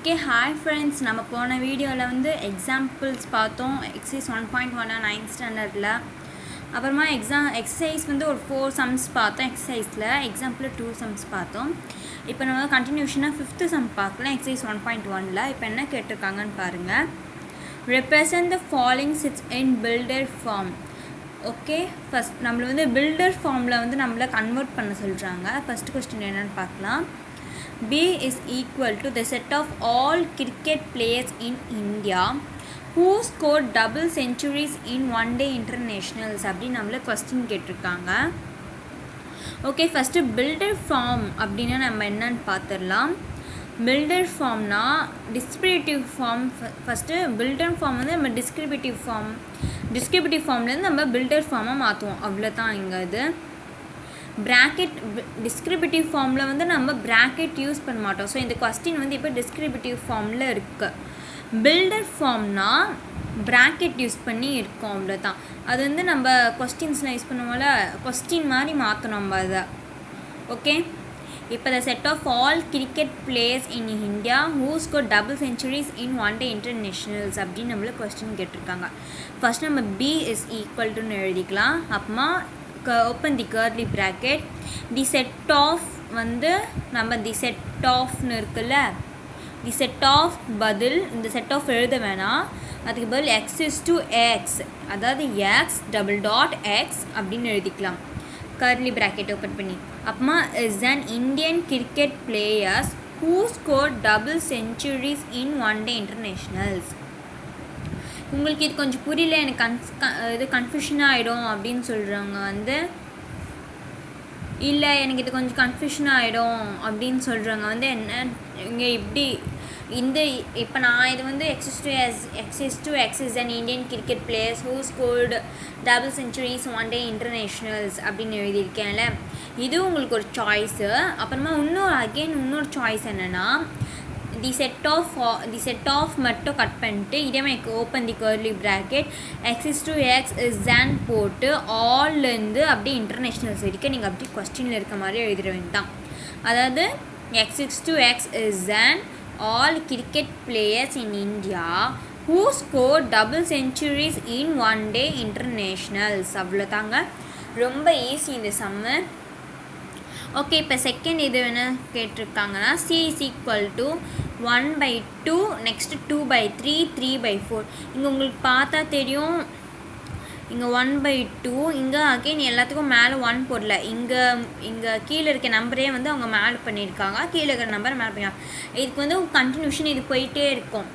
Okay hi friends, நம்ம போன வீடியோவில் வந்து எக்ஸாம்பிள்ஸ் பார்த்தோம். எக்ஸசைஸ் 1.1 9th ஸ்டாண்டர்டில். அப்புறமா எக்ஸசைஸ் வந்து ஒரு 4 சம்ஸ் பார்த்தோம். எக்ஸசைஸில் எக்ஸாம்பிள் 2 சம்ஸ் பார்த்தோம். இப்போ நம்ம கண்டினியூஷனாக 5th சம் பார்க்கலாம். எக்ஸசைஸ் 1.1ல் இப்போ என்ன கேட்டிருக்காங்கன்னு பாருங்கள். Represent the following sets in builder form. Okay, first நம்மளை வந்து பில்டர் ஃபார்மில் வந்து நம்மளை கன்வெர்ட் பண்ண சொல்கிறாங்க. ஃபஸ்ட் கொஸ்டின் என்னென்னு பார்க்கலாம். B is equal to the set of all cricket players in India who scored double centuries in one day internationals அப்படின்னு நம்மள கொஸ்டின் கேட்டிருக்காங்க. ஓகே, ஃபஸ்ட்டு பில்டர் ஃபார்ம் அப்படின்னா நம்ம என்னன்னு பார்த்துடலாம். பில்டர் ஃபார்ம்னா descriptive form. First builder form வந்து நம்ம டிஸ்கிரிப்டிவ் ஃபார்ம்லேருந்து நம்ம பில்டர் ஃபார்மாக மாற்றுவோம். அவ்வளோதான் இங்கே இது. ப்ராக்கெட் டிஸ்கிரிப்டிவ் ஃபார்மில் வந்து நம்ம ப்ராக்கெட் யூஸ் பண்ண மாட்டோம். ஸோ இந்த கொஸ்டின் வந்து இப்போ டிஸ்கிரிப்டிவ் ஃபார்மில் இருக்குது. பில்டர் ஃபார்ம்னா ப்ராக்கெட் யூஸ் பண்ணி இருக்கோம், அவ்வளோதான். அது வந்து நம்ம கொஸ்டின்ஸில் யூஸ் பண்ணுவோம்ல, கொஸ்டின் மாதிரி மாற்றணும் நம்ம அதை. ஓகே, இப்போ the set of all cricket players in India who score double centuries in one day internationals அப்படின்னு நம்மளுக்கு கொஸ்டின் கேட்டிருக்காங்க. ஃபஸ்ட் நம்ம B is equal to எழுதிக்கலாம். அப்புறமா open the curly bracket. The set of வந்து நம்ம தி செட் ஆஃப்னு இருக்குல்ல, தி செட் ஆஃப் பதில் இந்த செட் ஆஃப் எழுத வேணாம், அதுக்கு பதில் எக்ஸ் இஸ் டு எக்ஸ், அதாவது எக்ஸ் டபுள் டாட் எக்ஸ் அப்படின்னு எழுதிக்கலாம். கர்லி ப்ராக்கெட் ஓப்பன் பண்ணி அப்புறமா is an Indian cricket players who score double centuries in one day internationals. உங்களுக்கு இது கொஞ்சம் புரியல, எனக்கு இது கன்ஃபியூஷனாக ஆகிடும் அப்படின்னு சொல்கிறவங்க வந்து, இல்லை எனக்கு இது கொஞ்சம் கன்ஃபியூஷன் ஆகிடும் அப்படின்னு சொல்கிறவங்க வந்து என்ன இங்கே இப்படி இந்த இப்போ நான் இது வந்து X is an Indian cricket players who scored double centuries one day internationals அப்படின்னு எழுதியிருக்கேன்ல, இது உங்களுக்கு ஒரு சாய்ஸு. அப்புறமா இன்னொரு சாய்ஸ் என்னென்னா, தி செட் ஆஃப் மட்டும் கட் பண்ணிட்டு இதே மாதிரி open the curly bracket x is to x is an போட்டு ஆல்லேருந்து அப்படியே இன்டர்நேஷ்னல்ஸ் வரைக்கும் நீங்கள் அப்படி கொஸ்டினில் இருக்க மாதிரி எழுதிட வேண்டாம். அதாவது X is to x is an all cricket players in India who score double centuries in one day internationals. அவ்வளோதாங்க, ரொம்ப ஈஸி இந்த சம்மு. ஓகே, இப்போ செகண்ட் இது என்ன கேட்டிருக்காங்கன்னா, C is equal to 1/2 next 2/3 3/4. இங்கே உங்களுக்கு பார்த்தா தெரியும், இங்கே 1/2, இங்கே அகெயின் எல்லாத்துக்கும் மேலே 1 போடல, இங்கே கீழே இருக்க நம்பரே வந்து அவங்க மேலே பண்ணியிருக்காங்க, கீழே இருக்கிற நம்பர் மேலே பண்ணியிருக்காங்க. இதுக்கு வந்து கண்டினியூஷன் இது போயிட்டே இருக்கும்.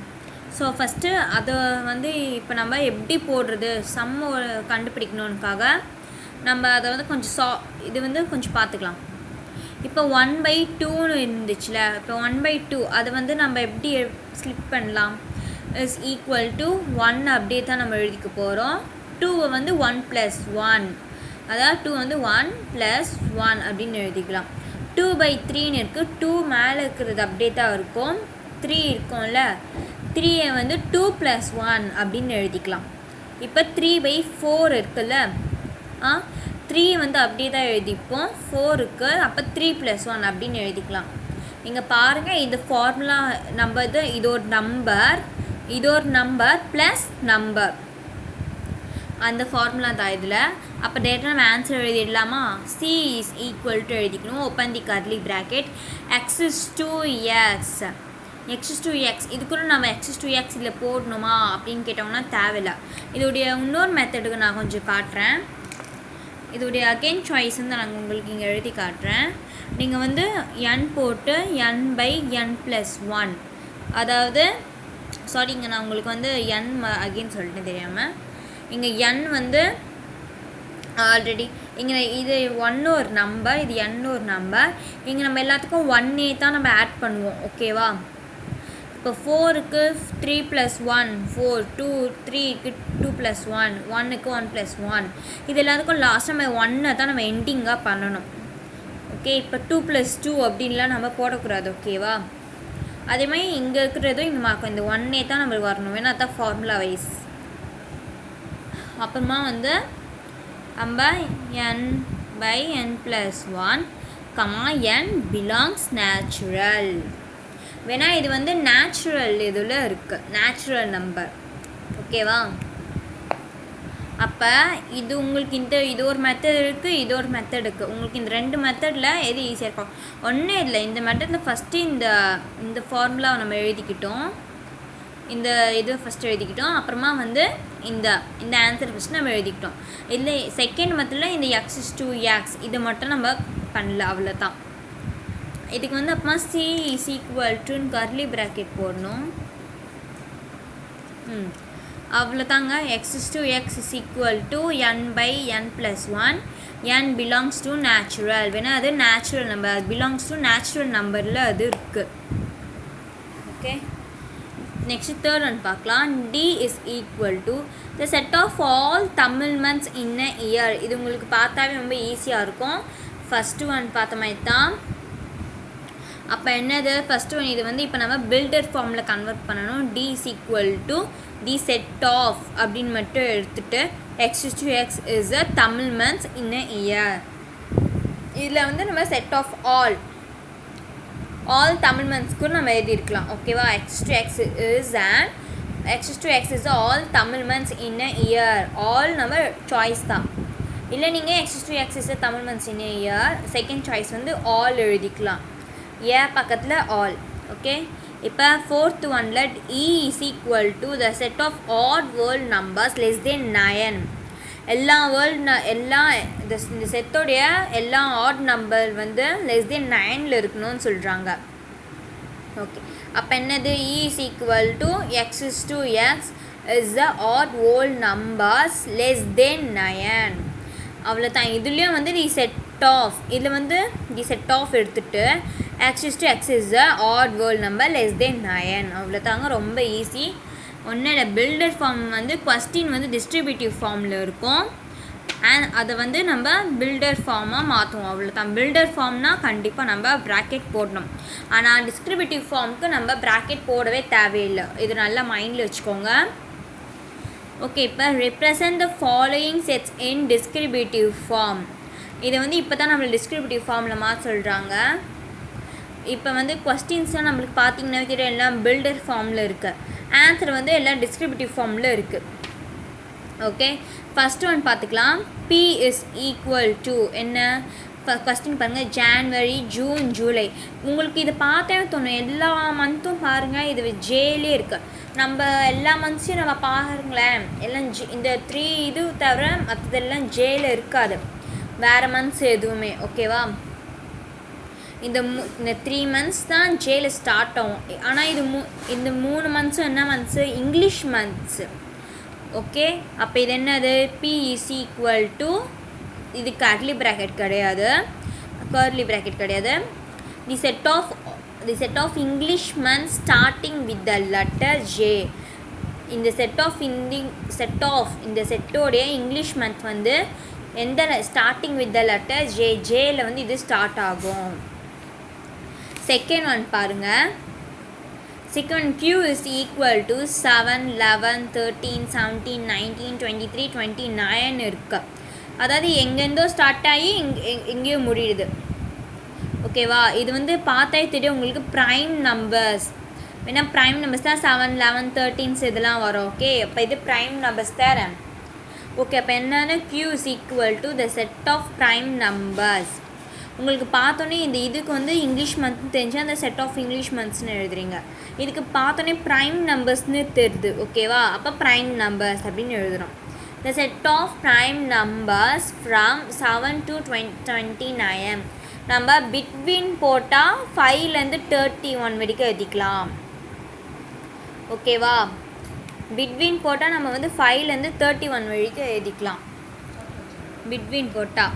ஸோ ஃபஸ்ட்டு அதை வந்து இப்போ நம்ம எப்படி போடுறது சம்ம கண்டுபிடிக்கணுன்னுக்காக நம்ம அதை வந்து கொஞ்சம் இது வந்து கொஞ்சம் பார்த்துக்கலாம். இப்போ 1/2ன்னு இருந்துச்சுல, இப்போ 1/2 அதை வந்து நம்ம எப்படி ஸ்லிப் பண்ணலாம். இஸ் ஈக்குவல் டு 1 அப்படியே தான் நம்ம எழுதிக்க போகிறோம். 2 வந்து 1 + 1, அதாவது 2 வந்து 1 + 1 அப்படின்னு எழுதிக்கலாம். 2/3ன்னு இருக்குது, 2 மேலே இருக்கிறது அப்படியே தான் இருக்கும், 3 இருக்கும்ல, 3 வந்து 2 + 1 அப்படின்னு எழுதிக்கலாம். இப்போ 3/4 இருக்குல்ல, 3 வந்து அப்படியே தான் எழுதிப்போம், 4க்கு அப்போ 3 + 1 அப்படின்னு எழுதிக்கலாம். இங்கே பாருங்கள், இது ஃபார்முலா நம்ம இது ஒரு நம்பர் ப்ளஸ் நம்பர், அந்த ஃபார்முலா தான் இதில். அப்போ டேரெக்டாக நம்ம ஆன்சர் எழுதிடலாமா. C is equal to எழுதிக்கணும். Open the curly bracket x is to x இது கூட நம்ம எக்ஸ் இஸ் டு எக்ஸ் இதில் போடணுமா அப்படின்னு கேட்டோம்னா தேவையில்லை. இதோடைய இன்னொரு மெத்தடுக்கு நான் கொஞ்சம் காட்டுறேன். இதோடைய அகெயின் சாய்ஸ் வந்து நான் உங்களுக்கு இங்கே எழுதி காட்டுறேன். நீங்கள் வந்து n போட்டு n/n + 1, அதாவது இங்கே நான் உங்களுக்கு வந்து n அகெயின் சொல்லிட்டு தெரியாமல், இங்கே n வந்து ஆல்ரெடி இங்கே இது 1 ஒரு நம்பர், இது n ஒரு நம்பர், இங்கே நம்ம எல்லாத்துக்கும் 1 தான் நம்ம ஆட் பண்ணுவோம். ஓகேவா, இப்போ 4க்கு 3 + 1 4, 2 3க்கு 2 + 1 1க்கு 1 + 1, இது எல்லாத்துக்கும் லாஸ்ட் நம்ம 1 தான் நம்ம எண்டிங்காக பண்ணணும். ஓகே, இப்போ 2 + 2 அப்படின்லாம் நம்ம போடக்கூடாது. ஓகேவா, அதே மாதிரி இங்கே இருக்கிறதும் இந்த மார்க்கும் இந்த 1 தான் நம்மளுக்கு வரணும், ஏன்னா அதுதான் ஃபார்முலா வைஸ். அப்புறமா வந்து நம்ம n/n + 1, n belongs natural. வேணா இது வந்து நேச்சுரல் இதில் இருக்குது, நேச்சுரல் நம்பர். ஓகேவா? அப்போ இது உங்களுக்கு இது ஒரு மெத்தட் இருக்குது, இது ஒரு மெத்தட் இருக்குது. உங்களுக்கு இந்த 2 மெத்தடில் எது ஈஸியாக இருக்கும்? ஒன்றும் இல்லை, இந்த மெத்தடில் ஃபஸ்ட்டு இந்த ஃபார்முலாவை நம்ம எழுதிக்கிட்டோம், இந்த இது ஃபஸ்ட்டு எழுதிக்கிட்டோம். அப்புறமா வந்து இந்த ஆன்சர் ஃபஸ்ட்டு நம்ம எழுதிக்கிட்டோம். இல்லை செகண்ட் மெத்தடில் இந்த x is to x இதை மட்டும் நம்ம பண்ணல, அவ்வளோதான். இதுக்கு வந்து அப்புறமா c is equal to curly bracket போடணும். அவ்வளோதாங்க. x is to x is equal to n by n plus 1. n belongs to natural. வேணா அது நேச்சுரல் நம்பர், அது பிலாங்ஸ் டு நேச்சுரல் நம்பரில் அது இருக்குது. ஓகே, நெக்ஸ்ட் தேர்ட் ஒன் பார்க்கலாம். d is equal to the set of all Tamil months in a year. இது உங்களுக்கு பார்த்தாவே ரொம்ப ஈஸியாக இருக்கும். ஃபஸ்ட்டு ஒன் பார்த்த மாதிரி தான். அப்போ என்னது ஃபஸ்ட்டு ஒன், இது வந்து இப்போ நம்ம பில்டர் ஃபார்மில் கன்வெர்ட் பண்ணணும். d is equal to the set of அப்படின்னு மட்டும் எடுத்துகிட்டு x is to x is a Tamil months in a year. இதில் வந்து நம்ம செட் ஆஃப் ஆல் தமிழ் மந்த்ஸ்க்கு நம்ம எழுதியிருக்கலாம். ஓகேவா? x to x is all Tamil months in a year. All நம்ம சாய்ஸ் தான். இல்லை நீங்கள் x to x is a Tamil months in a year, second choice வந்து ஆல் எழுதிக்கலாம். பக்கத்தில் ஆல். ஓகே, இப்போ ஃபோர்த் ஒன்ல e is equal to the set of odd world numbers less than 9. எல்லா இந்த செட்டோடைய எல்லா ஆட் நம்பர் வந்து லெஸ் தென் 9 இருக்கணும்னு சொல்கிறாங்க. ஓகே, அப்போ என்னது e is equal to x is to x is the odd whole numbers less than 9. அவ்வளோதான். இதுலேயும் வந்து தி செட் ஆஃப், இதில் வந்து தி செட் ஆஃப் எடுத்துகிட்டு x is to x is the odd whole number less than 9. அவ்வளோதாங்க, ரொம்ப ஈஸி. ஒன்றும் filter form வந்து கொஸ்டின் வந்து டிஸ்ட்ரிபியூட்டிவ் ஃபார்மில் இருக்கும், அண்ட் அதை வந்து நம்ம பில்டர் ஃபார்மாக மாற்றுவோம். அவ்வளோதான். பில்டர் ஃபார்ம்னால் கண்டிப்பாக நம்ம ப்ராக்கெட் போடணும். ஆனால் டிஸ்ட்ரிபியூட்டிவ் ஃபார்முக்கு நம்ம ப்ராக்கெட் போடவே தேவையில்லை. இது நல்லா மைண்டில் வச்சுக்கோங்க. ஓகே, இப்போ represent the following sets in distributive form. இதை வந்து இப்போ தான் நம்மளுக்கு டிஸ்கிரிப்டிவ் ஃபார்மில் மாற்ற சொல்கிறாங்க. இப்போ வந்து கொஸ்டின்ஸ்லாம் நம்மளுக்கு பார்த்தீங்கன்னா தெரியும், எல்லாம் பில்டர் ஃபார்மில் இருக்குது. ஆன்சர் வந்து எல்லாம் டிஸ்கிரிப்டிவ் ஃபார்மில் இருக்குது. ஓகே, ஃபஸ்ட்டு ஒன் பார்த்துக்கலாம். p is equal to என்ன கொஸ்டின் பாருங்கள், ஜான்வரி, ஜூன், ஜூலை. உங்களுக்கு இதை பார்த்தே தோணும், எல்லா மந்த்தும் பாருங்கள் இது ஜேலே இருக்குது. நம்ம எல்லா மந்த்ஸையும் நம்ம பாருங்களேன், எல்லாம் இந்த 3 இது தவிர மற்றதெல்லாம் ஜேல இருக்காது, வேறு மந்த்ஸ் எதுவுமே. ஓகேவா? இந்த 3 மந்த்ஸ் தான் ஜேல ஸ்டார்ட் ஆகும். ஆனால் இந்த 3 மந்த்ஸும் என்ன மந்த்ஸு? English months. ஓகே, அப்போ இது என்னது? p is equal to, இது கர்லி ப்ராக்கெட் கிடையாது, the set of English month starting with the letter J. இந்த செட்டோடைய இங்கிலீஷ் மந்த் வந்து எந்த ஸ்டார்டிங் வித் த லெட்டர் ஜேல வந்து இது ஸ்டார்ட் ஆகும். செகண்ட் ஒன் பாருங்கள். Second q is equal to 7, 11, 13, 17, 19, 23, 29 இருக்கு. அதாவது எங்கேருந்தோ ஸ்டார்ட் ஆகி எங்கேயோ முடியுது. ஓகேவா? இது வந்து பார்த்தே தெரியும் உங்களுக்கு ப்ரைம் நம்பர்ஸ். ஏன்னா ப்ரைம் நம்பர்ஸ் தான் 7, 11, 13 இதெல்லாம் வரும். ஓகே, அப்போ இது ப்ரைம் நம்பர்ஸ் தரேன். ஓகே, அப்போ என்னென்னா q is equal to the set of prime numbers. உங்களுக்கு பார்த்தோன்னே இதுக்கு வந்து இங்கிலீஷ் மந்த்னு தெரிஞ்சு அந்த செட் ஆஃப் இங்கிலீஷ் மந்த்ஸ்னு எழுதுறீங்க. இதுக்கு பார்த்தோன்னே ப்ரைம் நம்பர்ஸ்னு தெரியுது. ஓகேவா? அப்போ ப்ரைம் நம்பர்ஸ் அப்படின்னு எழுதுகிறோம். The set of prime numbers from 7 to 29. நம்ம பிட்வீன் போட்டால் 5லேருந்து 31 வரைக்கும் எழுதிக்கலாம். ஓகேவா? பிட்வீன் போட்டால் நம்ம வந்து 5லேருந்து 31 வரைக்கும் எழுதிக்கலாம். பிட்வீன் போட்டால்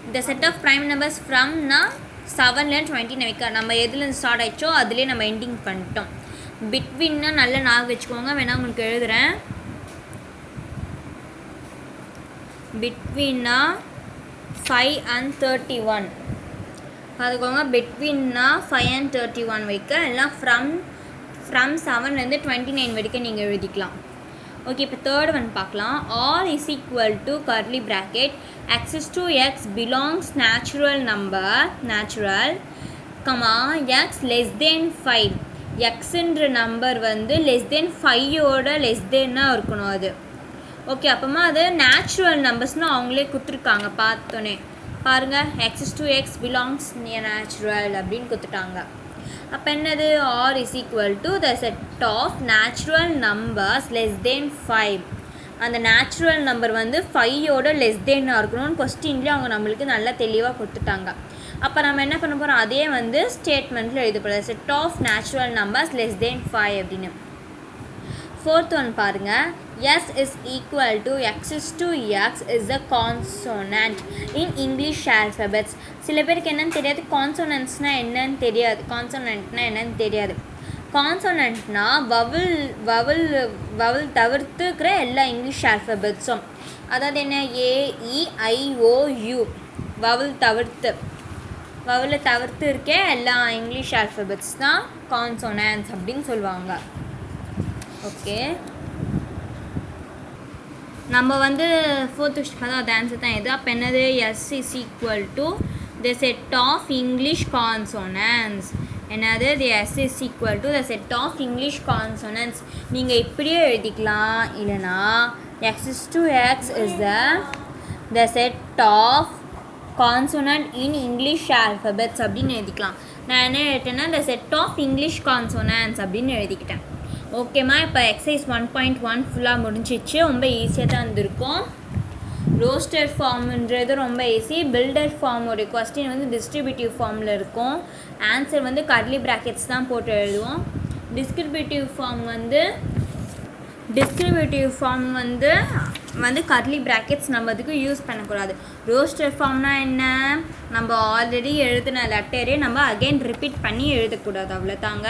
இந்த செட் ஆஃப் ப்ரைம் நம்பர்ஸ் ஃப்ரம்னா 7லேருந்து 29 வரைக்கும் நம்ம எதுலேருந்து ஸ்டார்ட் ஆகிடுச்சோ அதுலேயே நம்ம எண்டிங் பண்ணிட்டோம். பிட்வீன்னா நல்லா ஞாபகம் வச்சுக்கோங்க, வேணால் உங்களுக்கு எழுதுகிறேன். பிட்வீன்னா 5 and 31 பார்த்துக்கோங்க. பிட்வீன்னா 5 and 31 வரைக்கும் எல்லாம் ஃப்ரம் 7லேருந்து 29 வரைக்கும் நீங்கள் எழுதிக்கலாம். ஓகே, இப்போ தேர்ட் ஒன் பார்க்கலாம். All is equal to curly bracket x is to x belongs natural number. Comma x less than 5. எக்ஸுன்ற நம்பர் வந்து லெஸ் தேன் 5ஓட லெஸ் தேன்னாக இருக்கணும் அது. ஓகே, அப்போமா அது நேச்சுரல் நம்பர்ஸ்னால் அவங்களே கொடுத்துருக்காங்க பார்த்தோன்னே. பாருங்கள், x to x belongs natural அப்படின்னு கொடுத்துட்டாங்க. அப்போ என்னது, R is equal to the set of natural numbers less than 5. அந்த நேச்சுரல் நம்பர் வந்து 5ஓட லெஸ் தேன்னாக இருக்கணும்னு கொஸ்டின்லேயே அவங்க நம்மளுக்கு நல்லா தெளிவாக கொடுத்துட்டாங்க. அப்போ நம்ம என்ன பண்ண போகிறோம், அதே வந்து ஸ்டேட்மெண்ட்டில் எழுத போகிறோம், set of natural numbers less than 5 அப்படின்னு. ஃபோர்த் ஒன் பாருங்கள், S is equal to x to x is a consonant in English alphabets. சில பேருக்கு என்னன்னு தெரியாது, கான்சோனன்ட்ஸ்னால் என்னன்னு தெரியாது. கான்சோனன்ட்னால் என்னன்னு தெரியாது. கான்சோனன்ட்னா வவல் தவிர்த்துக்கிற எல்லா இங்கிலீஷ் ஆல்ஃபபெட்ஸும். அதாவது என்ன, AEIOU வவல் தவிர்த்து இருக்க எல்லா இங்கிலீஷ் ஆல்ஃபபெட்ஸ் தான் கான்சோனன்ட்ஸ் அப்படின்னு சொல்லுவாங்க. ஓகே, நம்ம வந்து ஃபோர்த் கொஸ்டின் பார்த்தா அது ஆன்சர் தான் இது. அப்போ என்னது, S is equal to the set of English consonants. என்னது, the S is equal to the set of English consonants. நீங்கள் இப்படியே எழுதிக்கலாம், இல்லைனா x to x is the set of consonant in English alphabets அப்படின்னு எழுதிக்கலாம். நான் என்ன எழுதிட்டேன்னா the set of English consonants அப்படின்னு எழுதிக்கிட்டேன். ஓகேம்மா, இப்போ எக்ஸசைஸ் 1.1 ஃபுல்லாக முடிஞ்சிச்சு. ரொம்ப ஈஸியாக தான் இருந்திருக்கும். ரோஸ்டர் ஃபார்ம்ன்றது ரொம்ப ஈஸி. பில்டர் ஃபார்மோடைய கொஸ்டின் வந்து டிஸ்ட்ரிபியூட்டிவ் ஃபார்மில் இருக்கும். ஆன்சர் வந்து கர்லி ப்ராக்கெட்ஸ் தான் போட்டு எழுதுவோம். டிஸ்கிரிபியூட்டிவ் ஃபார்ம் வந்து கர்லி ப்ராக்கெட்ஸ் நம்ம அதுக்கு யூஸ் பண்ணக்கூடாது. ரோஸ்டர் ஃபார்ம்னால் என்ன, நம்ம ஆல்ரெடி எழுதின லெட்டரே நம்ம அகெயின் ரிப்பீட் பண்ணி எழுதக்கூடாது, அவ்வளோதாங்க.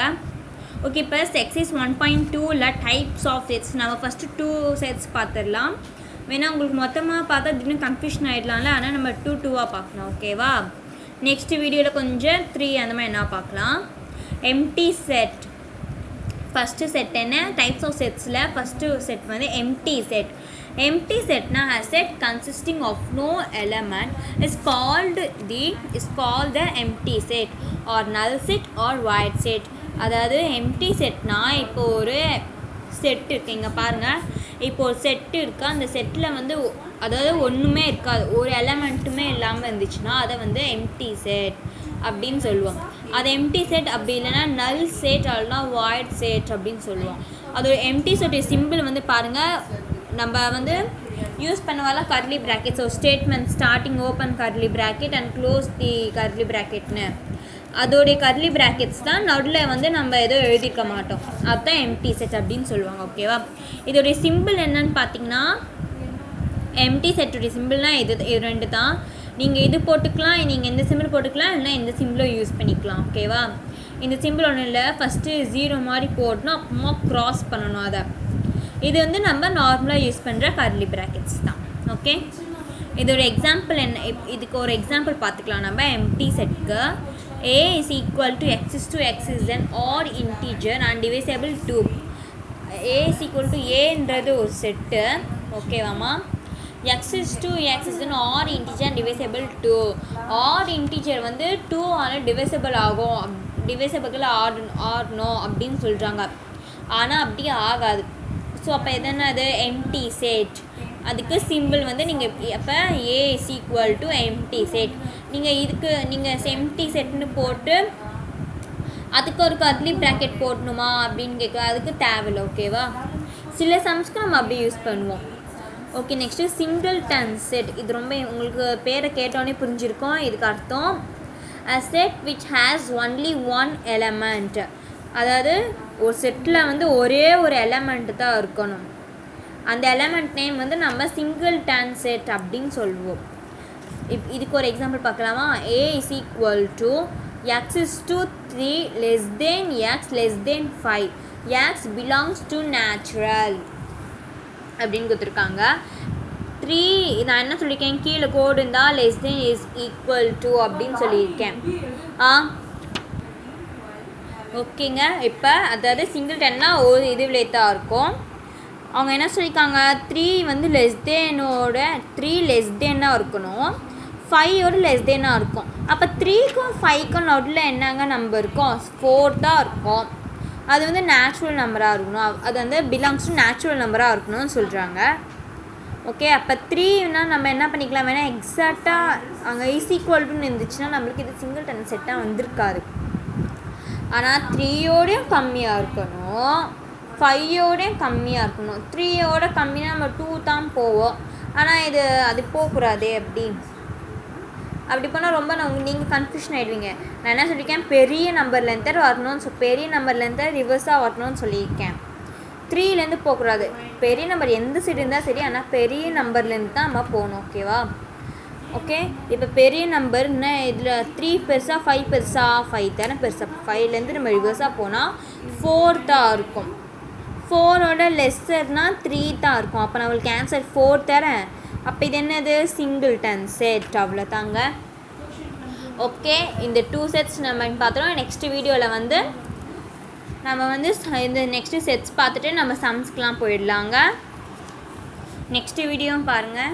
ஓகே, இப்போ எக்ஸசைஸ் 1.2ல் டைப்ஸ் ஆஃப் செட்ஸ் நம்ம ஃபஸ்ட்டு 2 செட்ஸ் பார்த்துடலாம். வேணா உங்களுக்கு மொத்தமாக பார்த்தா திடீர்னு கன்ஃபியூஷன் ஆகிடலாம்ல, ஆனால் நம்ம 2 பார்க்கலாம். ஓகேவா, நெக்ஸ்ட் வீடியோவில் கொஞ்சம் 3 அந்த மாதிரி என்ன பார்க்கலாம். Empty set. ஃபஸ்ட்டு செட் என்ன, டைப்ஸ் ஆஃப் செட்ஸில் ஃபஸ்ட்டு செட் வந்து எம்டி செட். எம்டி செட்னா a set consisting of no element is called the empty set or null set or void set. அதாவது எம்டி செட்னா, இப்போ ஒரு செட் இருக்குது, இங்கே பாருங்கள், இப்போ ஒரு செட்டு இருக்குது. அந்த செட்டில் வந்து அதாவது ஒன்றுமே இருக்காது, ஒரு எலமெண்ட்டுமே இல்லாமல் இருந்துச்சுன்னா அதை வந்து எம்டி செட் அப்படின்னு சொல்லுவோம். அது எம்டி செட். அப்படி இல்லைன்னா நல் செட் அல்லனா வாய்ட் செட் அப்படின்னு சொல்லுவோம். அது எம்டி செட் சிம்பிள் வந்து பாருங்கள், நம்ம வந்து யூஸ் பண்ணுவால curly bracket. So statement starting open curly bracket and close the curly ப்ராக்கெட்னு அதோடைய கர்லி ப்ராக்கெட்ஸ் தான். நடுவில் வந்து நம்ம எதுவும் எழுதிக்க மாட்டோம், அதுதான் எம்டி செட் அப்படின்னு சொல்லுவாங்க. ஓகேவா, இதோடைய சிம்பிள் என்னன்னு பார்த்தீங்கன்னா, எம்டி செட்டுடைய சிம்பிள்னால் இது 2 தான். நீங்கள் இது போட்டுக்கலாம், நீங்கள் இந்த சிம்பிள் போட்டுக்கலாம், இல்லைனா இந்த சிம்பிளை யூஸ் பண்ணிக்கலாம். ஓகேவா, இந்த சிம்பிள் ஒன்றும் இல்லை, ஃபஸ்ட்டு 0 மாதிரி போடணும், அப்புறமா க்ராஸ் பண்ணணும். அதை இது வந்து நம்ம நார்மலாக யூஸ் பண்ணுற கர்லி ப்ராக்கெட்ஸ் தான். ஓகே, இதோட எக்ஸாம்பிள் என்ன, இதுக்கு ஒரு எக்ஸாம்பிள் பார்த்துக்கலாம் நம்ம. எம்டி செட்டுக்கு a is equal to x to x is an odd integer and divisible to. a is equal to aன்றது ஒரு set. ஓகேவாம்மா, x is to x is an odd integer and divisible to. odd integer வந்து 2 all divisible ஆகும், divisible R no அப்படின்னு சொல்கிறாங்க. ஆனால் அப்படி ஆகாது. So அப்போ எதனாது empty set. அதுக்கு சிம்பிள் வந்து நீங்கள் அப்போ a is equal to empty set. நீங்கள் எம்டி செட்னு போட்டு அதுக்கு ஒரு கர்லி ப்ராக்கெட் போடணுமா அப்படின்னு கேட்க, அதுக்கு தேவையில்லை. ஓகேவா, சில சம்ஸ்க்கு நம்ம அப்படி யூஸ் பண்ணுவோம். Okay, next singleton set. இது ரொம்ப உங்களுக்கு பேரை கேட்டோன்னே புரிஞ்சிருக்கோம். இதுக்கு அர்த்தம் a set which has only one element. அதாவது ஒரு செட்டில் வந்து ஒரே ஒரு எலமெண்ட் தான் இருக்கணும். அந்த எலமெண்ட் நேம் வந்து நம்ம சிங்கிள்டன் செட் அப்படின்னு சொல்லுவோம். இதுக்கு ஒரு எக்ஸாம்பிள் பார்க்கலாமா. a is equal to x is to 3 less than x less than 5. x belongs to natural அப்படின்னு கொடுத்துருக்காங்க. 3 நான் என்ன சொல்லியிருக்கேன், கீழே கோடு இருந்தால் less than is equal to அப்படின்னு சொல்லியிருக்கேன். ஓகேங்க, இப்போ அதாவது சிங்கிள்டன்னா ஒரு இதுவிலே தான் இருக்கும். அவங்க என்ன சொல்லியிருக்காங்க, 3 வந்து லெஸ் தேனோட 3 லெஸ் தேனாக இருக்கணும், 5ஓட லெஸ் தேனாக இருக்கும். அப்போ 3க்கும் 5க்கும் நடுவில் என்னங்க நம்பர் இருக்கும்? 4 தான் இருக்கும். அது வந்து நேச்சுரல் நம்பராக இருக்கணும். அது வந்து பிலாங்ஸ் டு நேச்சுரல் நம்பராக இருக்கணும்னு சொல்கிறாங்க. ஓகே, அப்போ 3னா நம்ம என்ன பண்ணிக்கலாம், வேணால் எக்ஸாக்டாக அங்கே ஈக்குவல்டுன்னு இருந்துச்சுன்னா நம்மளுக்கு இது சிங்கிள்டன் செட்டாக வந்திருக்காரு. ஆனால் 3யோடையும் கம்மியாக இருக்கணும், 5யோடையும் கம்மியாக இருக்கணும். 3யோட கம்மினா நம்ம 2 தான் போவோம். ஆனால் இது அது போகக்கூடாது. அப்படி போனால் ரொம்ப நீங்கள் கன்ஃபியூஷன் ஆகிடுவீங்க. நான் என்ன சொல்லியிருக்கேன், பெரிய நம்பர்லேருந்து வரணும்னு பெரிய நம்பர்லேருந்து ரிவர்ஸாக வரணும்னு சொல்லியிருக்கேன். 3லேருந்து போகக்கூடாது. பெரிய நம்பர் எந்த சைடு இருந்தால் சரி, ஆனால் பெரிய நம்பர்லேருந்து தான் நம்ம போகணும். ஓகேவா? ஓகே, இப்போ பெரிய நம்பர் என்ன இதில் 3 பெருசா 5 பெருசா? 5 தானே பெருசா. 5லேருந்து நம்ம ரிவர்ஸாக போனால் 4 தான் இருக்கும். 4ஓட லெஸ்ஸர்னா 3 தான் இருக்கும். அப்போ நம்மளுக்கு ஆன்சர் 4 தரேன். அப்போ இது என்னது? Singleton set. அவ்வளோ தாங்க. ஓகே, இந்த 2 செட்ஸ் நம்ம பார்த்துறோம். நெக்ஸ்ட் வீடியோவில் வந்து நம்ம வந்து இந்த நெக்ஸ்ட்டு செட்ஸ் பார்த்துட்டு நம்ம சம்ஸ்க்கெலாம் போயிடலாங்க. நெக்ஸ்ட் வீடியோவும் பாருங்கள்.